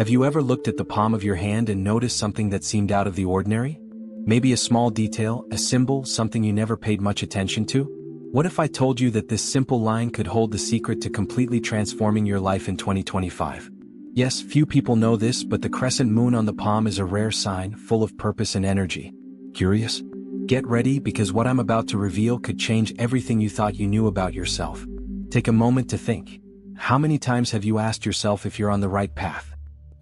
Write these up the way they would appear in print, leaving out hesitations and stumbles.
Have you ever looked at the palm of your hand and noticed something that seemed out of the ordinary? Maybe a small detail, a symbol, something you never paid much attention to? What if I told you that this simple line could hold the secret to completely transforming your life in 2025? Yes, few people know this, but the crescent moon on the palm is a rare sign, full of purpose and energy. Curious? Get ready, because what I'm about to reveal could change everything you thought you knew about yourself. Take a moment to think. How many times have you asked yourself if you're on the right path?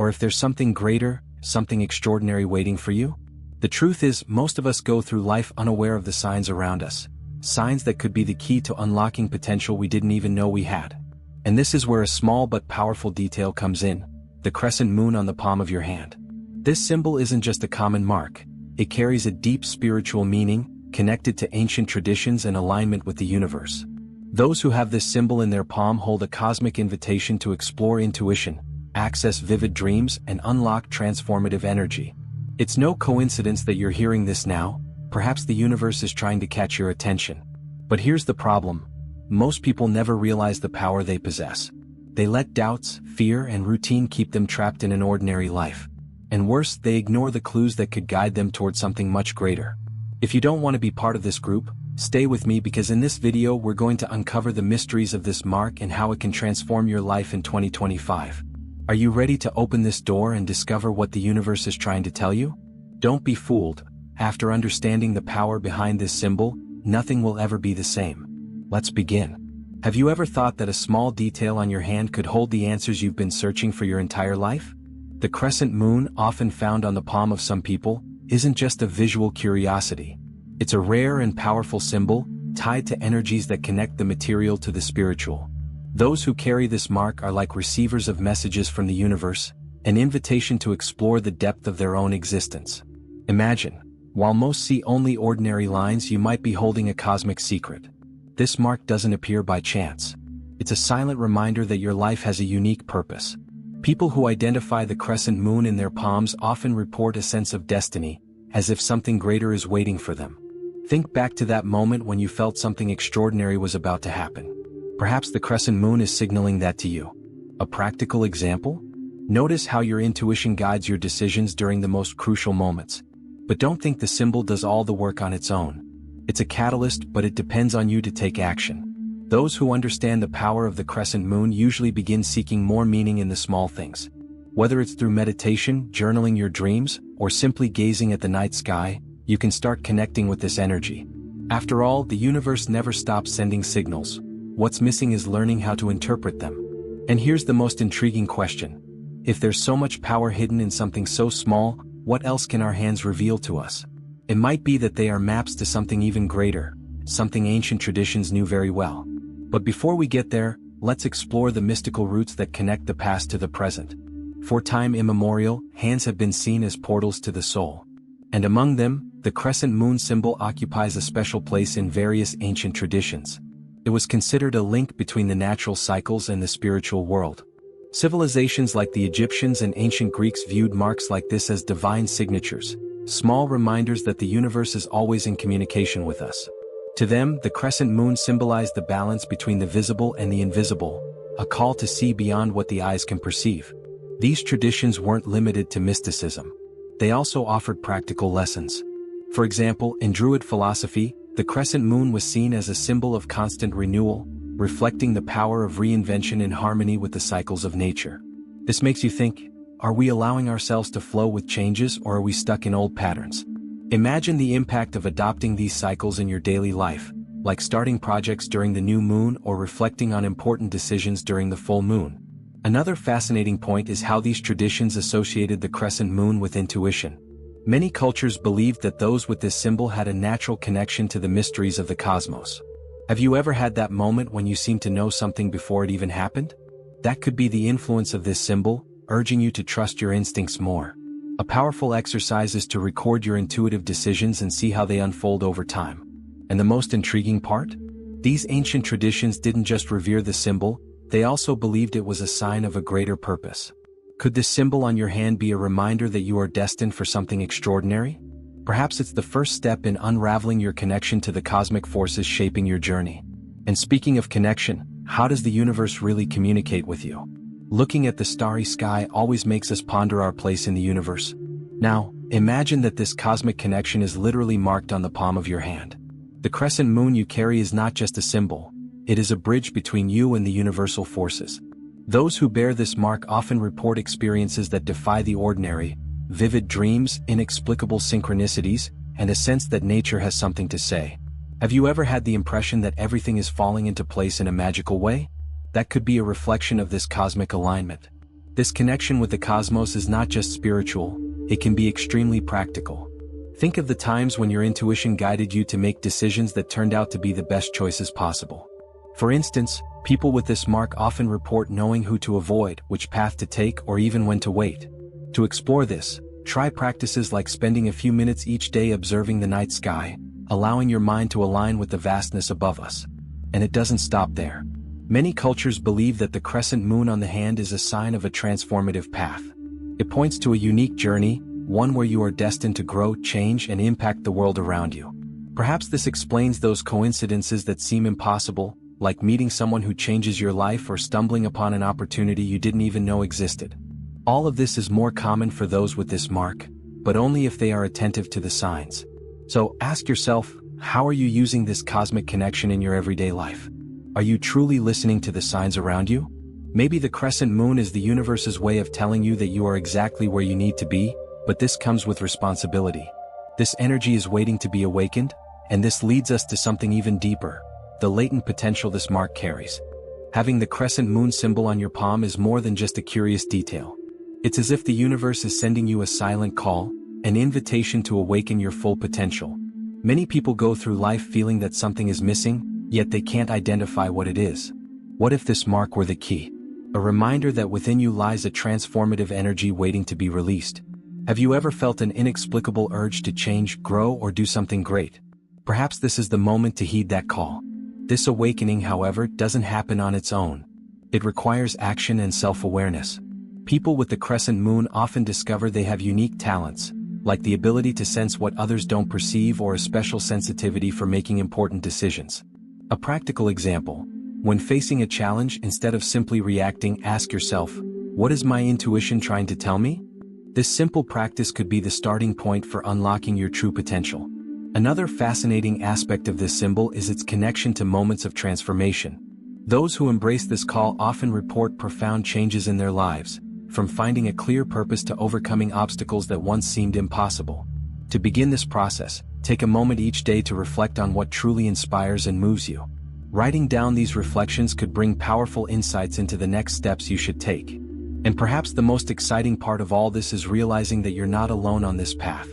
Or if there's something greater, something extraordinary waiting for you? The truth is, most of us go through life unaware of the signs around us. Signs that could be the key to unlocking potential we didn't even know we had. And this is where a small but powerful detail comes in: the crescent moon on the palm of your hand. This symbol isn't just a common mark. It carries a deep spiritual meaning, connected to ancient traditions and alignment with the universe. Those who have this symbol in their palm hold a cosmic invitation to explore intuition, access vivid dreams, and unlock transformative energy. It's no coincidence that you're hearing this now. Perhaps the universe is trying to catch your attention. But here's the problem. Most people never realize the power they possess. They let doubts, fear, and routine keep them trapped in an ordinary life. And worse, they ignore the clues that could guide them towards something much greater. If you don't want to be part of this group, stay with me, because in this video we're going to uncover the mysteries of this mark and how it can transform your life in 2025. Are you ready to open this door and discover what the universe is trying to tell you? Don't be fooled. After understanding the power behind this symbol, nothing will ever be the same. Let's begin. Have you ever thought that a small detail on your hand could hold the answers you've been searching for your entire life? The crescent moon, often found on the palm of some people, isn't just a visual curiosity. It's a rare and powerful symbol, tied to energies that connect the material to the spiritual. Those who carry this mark are like receivers of messages from the universe, an invitation to explore the depth of their own existence. Imagine, while most see only ordinary lines, you might be holding a cosmic secret. This mark doesn't appear by chance. It's a silent reminder that your life has a unique purpose. People who identify the crescent moon in their palms often report a sense of destiny, as if something greater is waiting for them. Think back to that moment when you felt something extraordinary was about to happen. Perhaps the crescent moon is signaling that to you. A practical example? Notice how your intuition guides your decisions during the most crucial moments. But don't think the symbol does all the work on its own. It's a catalyst, but it depends on you to take action. Those who understand the power of the crescent moon usually begin seeking more meaning in the small things. Whether it's through meditation, journaling your dreams, or simply gazing at the night sky, you can start connecting with this energy. After all, the universe never stops sending signals. What's missing is learning how to interpret them. And here's the most intriguing question. If there's so much power hidden in something so small, what else can our hands reveal to us? It might be that they are maps to something even greater, something ancient traditions knew very well. But before we get there, let's explore the mystical roots that connect the past to the present. For time immemorial, hands have been seen as portals to the soul. And among them, the crescent moon symbol occupies a special place in various ancient traditions. It was considered a link between the natural cycles and the spiritual world. Civilizations like the Egyptians and ancient Greeks viewed marks like this as divine signatures, small reminders that the universe is always in communication with us. To them, the crescent moon symbolized the balance between the visible and the invisible, a call to see beyond what the eyes can perceive. These traditions weren't limited to mysticism. They also offered practical lessons. For example, in Druid philosophy, the crescent moon was seen as a symbol of constant renewal, reflecting the power of reinvention in harmony with the cycles of nature. This makes you think, are we allowing ourselves to flow with changes, or are we stuck in old patterns? Imagine the impact of adopting these cycles in your daily life, like starting projects during the new moon or reflecting on important decisions during the full moon. Another fascinating point is how these traditions associated the crescent moon with intuition. Many cultures believed that those with this symbol had a natural connection to the mysteries of the cosmos. Have you ever had that moment when you seem to know something before it even happened? That could be the influence of this symbol, urging you to trust your instincts more. A powerful exercise is to record your intuitive decisions and see how they unfold over time. And the most intriguing part? These ancient traditions didn't just revere the symbol, they also believed it was a sign of a greater purpose. Could this symbol on your hand be a reminder that you are destined for something extraordinary? Perhaps it's the first step in unraveling your connection to the cosmic forces shaping your journey. And speaking of connection, how does the universe really communicate with you? Looking at the starry sky always makes us ponder our place in the universe. Now, imagine that this cosmic connection is literally marked on the palm of your hand. The crescent moon you carry is not just a symbol, it is a bridge between you and the universal forces. Those who bear this mark often report experiences that defy the ordinary, vivid dreams, inexplicable synchronicities, and a sense that nature has something to say. Have you ever had the impression that everything is falling into place in a magical way? That could be a reflection of this cosmic alignment. This connection with the cosmos is not just spiritual, it can be extremely practical. Think of the times when your intuition guided you to make decisions that turned out to be the best choices possible. For instance, people with this mark often report knowing who to avoid, which path to take, or even when to wait. To explore this, try practices like spending a few minutes each day observing the night sky, allowing your mind to align with the vastness above us. And it doesn't stop there. Many cultures believe that the crescent moon on the hand is a sign of a transformative path. It points to a unique journey, one where you are destined to grow, change, and impact the world around you. Perhaps this explains those coincidences that seem impossible, like meeting someone who changes your life or stumbling upon an opportunity you didn't even know existed. All of this is more common for those with this mark, but only if they are attentive to the signs. So ask yourself, how are you using this cosmic connection in your everyday life? Are you truly listening to the signs around you? Maybe the crescent moon is the universe's way of telling you that you are exactly where you need to be, but this comes with responsibility. This energy is waiting to be awakened, and this leads us to something even deeper, the latent potential this mark carries. Having the crescent moon symbol on your palm is more than just a curious detail. It's as if the universe is sending you a silent call, an invitation to awaken your full potential. Many people go through life feeling that something is missing, yet they can't identify what it is. What if this mark were the key? A reminder that within you lies a transformative energy waiting to be released. Have you ever felt an inexplicable urge to change, grow, or do something great? Perhaps this is the moment to heed that call. This awakening, however, doesn't happen on its own. It requires action and self-awareness. People with the crescent moon often discover they have unique talents, like the ability to sense what others don't perceive or a special sensitivity for making important decisions. A practical example: when facing a challenge, instead of simply reacting, ask yourself, what is my intuition trying to tell me? This simple practice could be the starting point for unlocking your true potential. Another fascinating aspect of this symbol is its connection to moments of transformation. Those who embrace this call often report profound changes in their lives, from finding a clear purpose to overcoming obstacles that once seemed impossible. To begin this process, take a moment each day to reflect on what truly inspires and moves you. Writing down these reflections could bring powerful insights into the next steps you should take. And perhaps the most exciting part of all this is realizing that you're not alone on this path.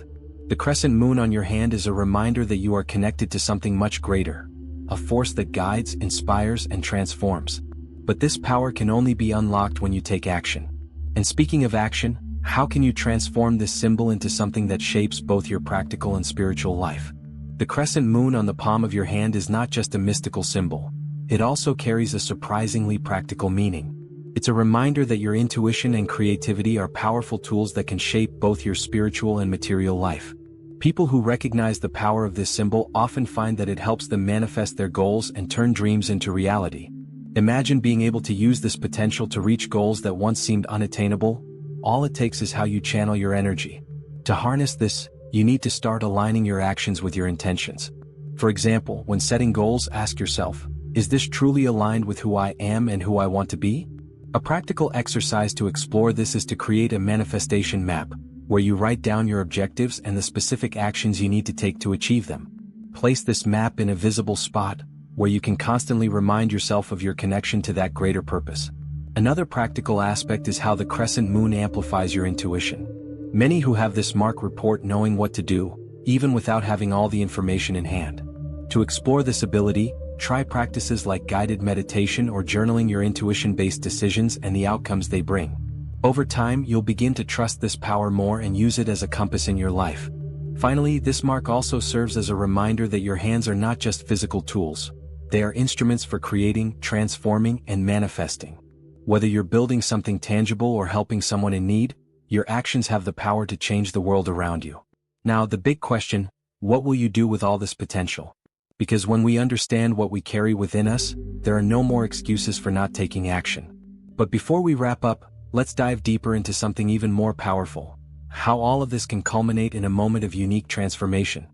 The crescent moon on your hand is a reminder that you are connected to something much greater, a force that guides, inspires, and transforms. But this power can only be unlocked when you take action. And speaking of action, how can you transform this symbol into something that shapes both your practical and spiritual life? The crescent moon on the palm of your hand is not just a mystical symbol. It also carries a surprisingly practical meaning. It's a reminder that your intuition and creativity are powerful tools that can shape both your spiritual and material life. People who recognize the power of this symbol often find that it helps them manifest their goals and turn dreams into reality. Imagine being able to use this potential to reach goals that once seemed unattainable. All it takes is how you channel your energy. To harness this, you need to start aligning your actions with your intentions. For example, when setting goals, ask yourself, is this truly aligned with who I am and who I want to be? A practical exercise to explore this is to create a manifestation map, where you write down your objectives and the specific actions you need to take to achieve them. Place this map in a visible spot, where you can constantly remind yourself of your connection to that greater purpose. Another practical aspect is how the crescent moon amplifies your intuition. Many who have this mark report knowing what to do, even without having all the information in hand. To explore this ability, try practices like guided meditation or journaling your intuition-based decisions and the outcomes they bring. Over time, you'll begin to trust this power more and use it as a compass in your life. Finally, this mark also serves as a reminder that your hands are not just physical tools. They are instruments for creating, transforming, and manifesting. Whether you're building something tangible or helping someone in need, your actions have the power to change the world around you. Now, the big question: what will you do with all this potential? Because when we understand what we carry within us, there are no more excuses for not taking action. But before we wrap up, let's dive deeper into something even more powerful. How all of this can culminate in a moment of unique transformation.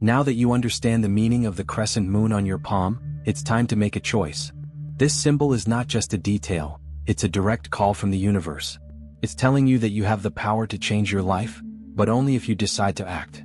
Now that you understand the meaning of the crescent moon on your palm, it's time to make a choice. This symbol is not just a detail, it's a direct call from the universe. It's telling you that you have the power to change your life, but only if you decide to act.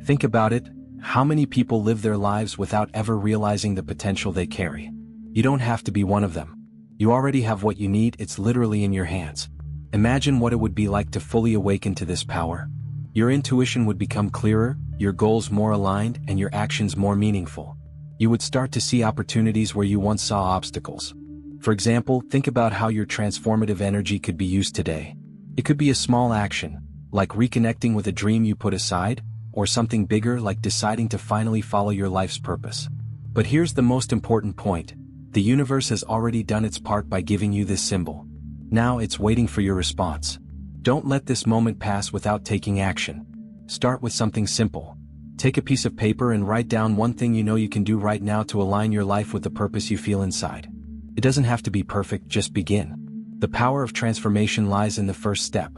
Think about it, how many people live their lives without ever realizing the potential they carry? You don't have to be one of them. You already have what you need, it's literally in your hands. Imagine what it would be like to fully awaken to this power. Your intuition would become clearer, your goals more aligned, and your actions more meaningful. You would start to see opportunities where you once saw obstacles. For example, think about how your transformative energy could be used today. It could be a small action, like reconnecting with a dream you put aside, or something bigger like deciding to finally follow your life's purpose. But here's the most important point. The universe has already done its part by giving you this symbol. Now it's waiting for your response. Don't let this moment pass without taking action. Start with something simple. Take a piece of paper and write down one thing you know you can do right now to align your life with the purpose you feel inside. It doesn't have to be perfect, just begin. The power of transformation lies in the first step.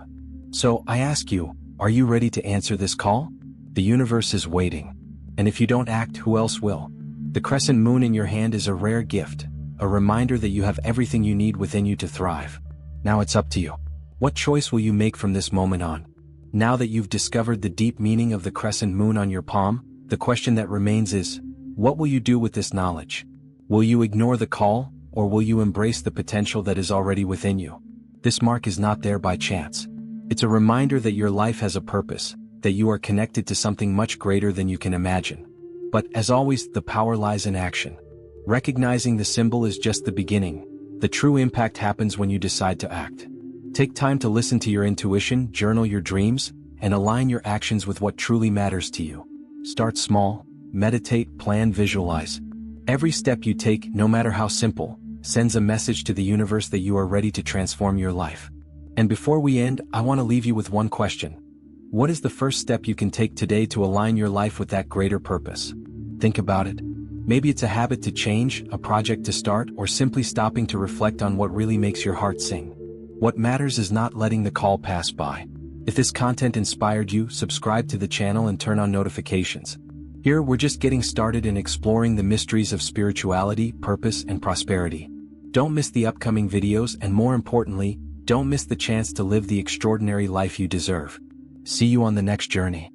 So I ask you, are you ready to answer this call? The universe is waiting. And if you don't act, who else will? The crescent moon in your hand is a rare gift, a reminder that you have everything you need within you to thrive. Now it's up to you. What choice will you make from this moment on? Now that you've discovered the deep meaning of the crescent moon on your palm, the question that remains is, what will you do with this knowledge? Will you ignore the call, or will you embrace the potential that is already within you? This mark is not there by chance. It's a reminder that your life has a purpose, that you are connected to something much greater than you can imagine. But as always, the power lies in action. Recognizing the symbol is just the beginning. The true impact happens when you decide to act. Take time to listen to your intuition, journal your dreams, and align your actions with what truly matters to you. Start small, meditate, plan, visualize. Every step you take, no matter how simple, sends a message to the universe that you are ready to transform your life. And before we end, I want to leave you with one question. What is the first step you can take today to align your life with that greater purpose? Think about it. Maybe it's a habit to change, a project to start, or simply stopping to reflect on what really makes your heart sing. What matters is not letting the call pass by. If this content inspired you, subscribe to the channel and turn on notifications. Here we're just getting started in exploring the mysteries of spirituality, purpose, and prosperity. Don't miss the upcoming videos, and more importantly, don't miss the chance to live the extraordinary life you deserve. See you on the next journey.